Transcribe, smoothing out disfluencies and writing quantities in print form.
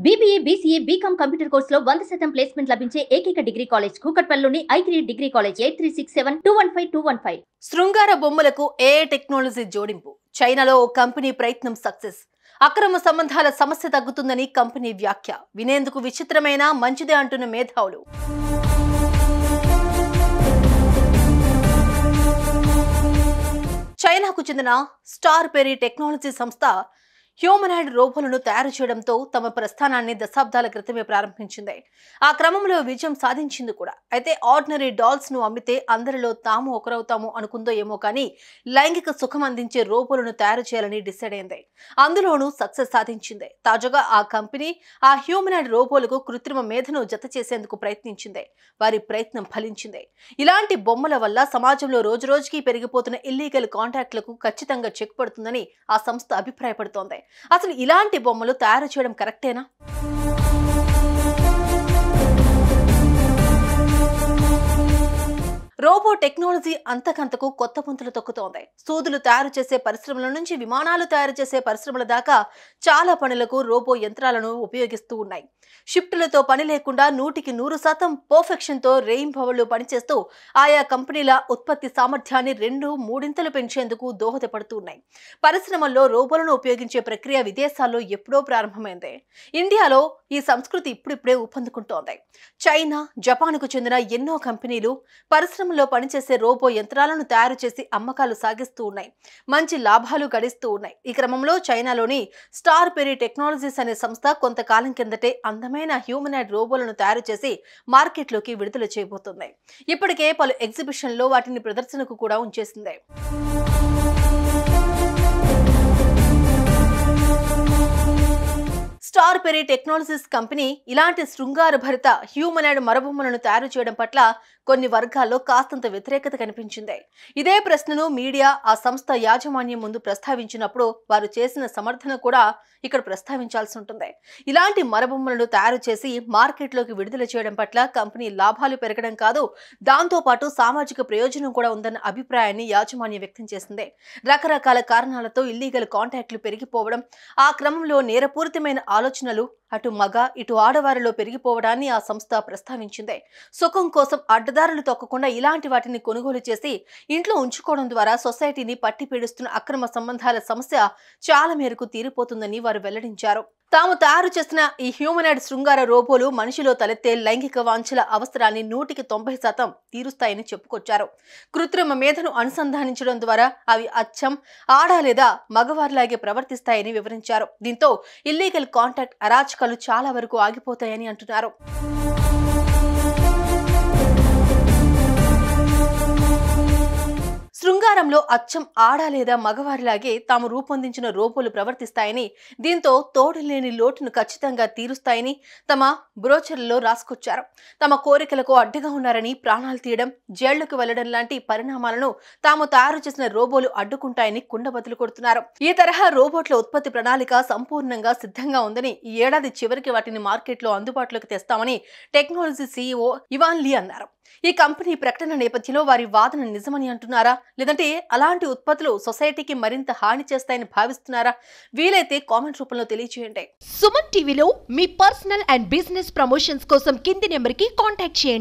BBA, BCA, BCom computer కోర్సులో 100% placement లభించే ఏకైక డిగ్రీ కాలేజ్ కూకట్పల్లిలోని I3 డిగ్రీ కాలేజ్ 8367215215. శృంగార బొమ్మలకు AI టెక్నాలజీ జోడింపు. చైనాలో ఓ కంపెనీ ప్రయత్నం సక్సెస్. అక్రమ సంబంధాల సమస్య తగ్గుతుందని కంపెనీ వ్యాఖ్య. వినేందుకు విచిత్రమైన మంచిదే అంటున్న మేధావులు. చైనాకు చెందిన స్టార్ పెరీ టెక్నాలజీ సంస్థ హ్యూమనాయిడ్ రోబోలను తయారు చేయడంతో తమ ప్రస్థానాన్ని దశాబ్దాల క్రితమే ప్రారంభించింది. ఆ క్రమంలో విజయం సాధించింది కూడా. అయితే ఆర్డినరీ డాల్స్ ను అమ్మితే అందరిలో తాము ఒకరవుతాము అనుకుందో ఏమో కానీ లైంగిక సుఖం అందించే రోబోలను తయారు చేయాలని డిసైడ్ అయింది. అందులోనూ సక్సెస్ సాధించింది. తాజాగా ఆ కంపెనీ ఆ హ్యూమనాయిడ్ రోబోలకు కృత్రిమ మేధను జత చేసేందుకు ప్రయత్నించింది. వారి ప్రయత్నం ఫలించింది. ఇలాంటి బొమ్మల వల్ల సమాజంలో రోజురోజుకి పెరిగిపోతున్న ఇల్లీగల్ కాంట్రాక్ట్లకు ఖచ్చితంగా చెక్ పడుతుందని ఆ సంస్థ అభిప్రాయపడుతోంది. అసలు ఇలాంటి బొమ్మలు తయారు చేయడం కరెక్టేనా? రోబో టెక్నాలజీ అంతకంతకు కొత్త పుంతలు తొక్కుతోంది. సూదులు తయారు చేసే పరిశ్రమల నుంచి విమానాలు తయారు చేసే పరిశ్రమల దాకా చాలా పనులకు రోబో యంత్రాలను ఉపయోగిస్తూ ఉన్నాయి. షిఫ్టులతో పని లేకుండా 100% పర్ఫెక్షన్తో రేయింబవళ్లు పనిచేస్తూ ఆయా కంపెనీల ఉత్పత్తి సామర్థ్యాన్ని 2-3 పెంచేందుకు దోహదపడుతూ ఉన్నాయి. పరిశ్రమల్లో రోబోలను ఉపయోగించే ప్రక్రియ విదేశాల్లో ఎప్పుడో ప్రారంభమైంది. ఇండియాలో ఈ సంస్కృతి ఇప్పుడిప్పుడే ఊపందుకుంటోంది. చైనా, జపాన్కు చెందిన ఎన్నో కంపెనీలు పరిశ్రమలో పనిచేసే రోబో యంత్రాలను తయారు చేసి అమ్మకాలు సాగిస్తూ ఉన్నాయి. మంచి లాభాలు గడిస్తూ ఉన్నాయి. ఈ క్రమంలో చైనాలోని స్టార్ పెరీ టెక్నాలజీస్ అనే సంస్థ కొంతకాలం కిందటే అందమైన హ్యూమనాయిడ్ రోబోలను తయారు చేసి మార్కెట్లోకి విడుదల చేయబోతుంది. ఇప్పటికే పలు ఎగ్జిబిషన్లో వాటిని ప్రదర్శనకు కూడా ఉంచేసింది. స్టార్ పెరీ టెక్నాలజీస్ కంపెనీ ఇలాంటి శృంగార భరిత హ్యూమనాయిడ్ మరబొమ్మలను తయారు చేయడం పట్ల కొన్ని వర్గాల్లో కాస్తంత వ్యతిరేకత కనిపించింది. ఇదే ప్రశ్నను మీడియా ఆ సంస్థ యాజమాన్యం ముందు ప్రస్తావించినప్పుడు వారు చేసిన సమర్థన కూడా ఇక్కడ ప్రస్తావించాల్సి ఉంటుంది. ఇలాంటి మరబొమ్మలను తయారు చేసి మార్కెట్లోకి విడుదల చేయడం పట్ల కంపెనీ లాభాలు పెరగడం కాదు, దాంతోపాటు సామాజిక ప్రయోజనం కూడా ఉందన్న అభిప్రాయాన్ని యాజమాన్యం వ్యక్తం చేసింది. రకరకాల కారణాలతో ఇల్లీగల్ కాంటాక్ట్లు పెరిగిపోవడం, ఆ క్రమంలో నేరపూరితమైన ఆలోచనలు అటు మగ ఇటు ఆడవారిలో పెరిగిపోవడాన్ని ఆ సంస్థ ప్రస్తావించింది. సుఖం కోసం అడ్డదారులు తొక్కకుండా ఇలాంటి వాటిని కొనుగోలు చేసి ఇంట్లో ఉంచుకోవడం ద్వారా సొసైటీని పట్టి పీడిస్తున్న అక్రమ సంబంధాల సమస్య చాలా మేరకు తీరిపోతుందని వారు వెల్లడించారు. తాము తయారు చేసిన ఈ హ్యూమనాయిడ్ శృంగార రోబోలు మనిషిలో తలెత్తే లైంగిక వాంఛల అవసరాన్ని 100% తీరుస్తాయని చెప్పుకొచ్చారు. కృత్రిమ మేధను అనుసంధానించడం ద్వారా అవి అచ్చం ఆడ లేదా మగవారిలాగే ప్రవర్తిస్తాయని వివరించారు. దీంతో ఇల్లీగల్ కాంటాక్ట్ అరాచకాలు చాలా వరకు ఆగిపోతాయని అంటున్నారు. శృంగారంలో అచ్చం ఆడ లేదా మగవారిలాగే తాము రూపొందించిన రోబోలు ప్రవర్తిస్తాయని, దీంతో తోడులేని లోటును ఖచ్చితంగా తీరుస్తాయని తమ బ్రోచర్లలో రాసుకొచ్చారు. తమ కోరికలకు అడ్డుగా ఉన్నారని ప్రాణాలు తీయడం, జైళ్లకు వెళ్లడం లాంటి పరిణామాలను తాము తయారు చేసిన రోబోలు అడ్డుకుంటాయని కుండబద్దలు కొడుతున్నారు. ఈ తరహా రోబోట్ల ఉత్పత్తి ప్రణాళిక సంపూర్ణంగా సిద్ధంగా ఉందని, ఈ ఏడాది చివరికి వాటిని మార్కెట్లో అందుబాటులోకి తెస్తామని టెక్నాలజీ CEO ఇవాన్ లీ అన్నారు. ఈ కంపెనీ ప్రకటన నేపథ్యంలో వారి వాదన నిజమని అంటున్నారా, లేదంటే అలాంటి ఉత్పత్తులు సొసైటీకి మరింత హాని చేస్తాయని భావిస్తున్నారా? వీలైతే కామెంట్ రూపంలో తెలియజేయండి. సుమన్ టీవీలో మీ పర్సనల్ అండ్ బిజినెస్ ప్రమోషన్స్ కోసం కింది నెంబర్కి కాంటాక్ట్ చేయండి.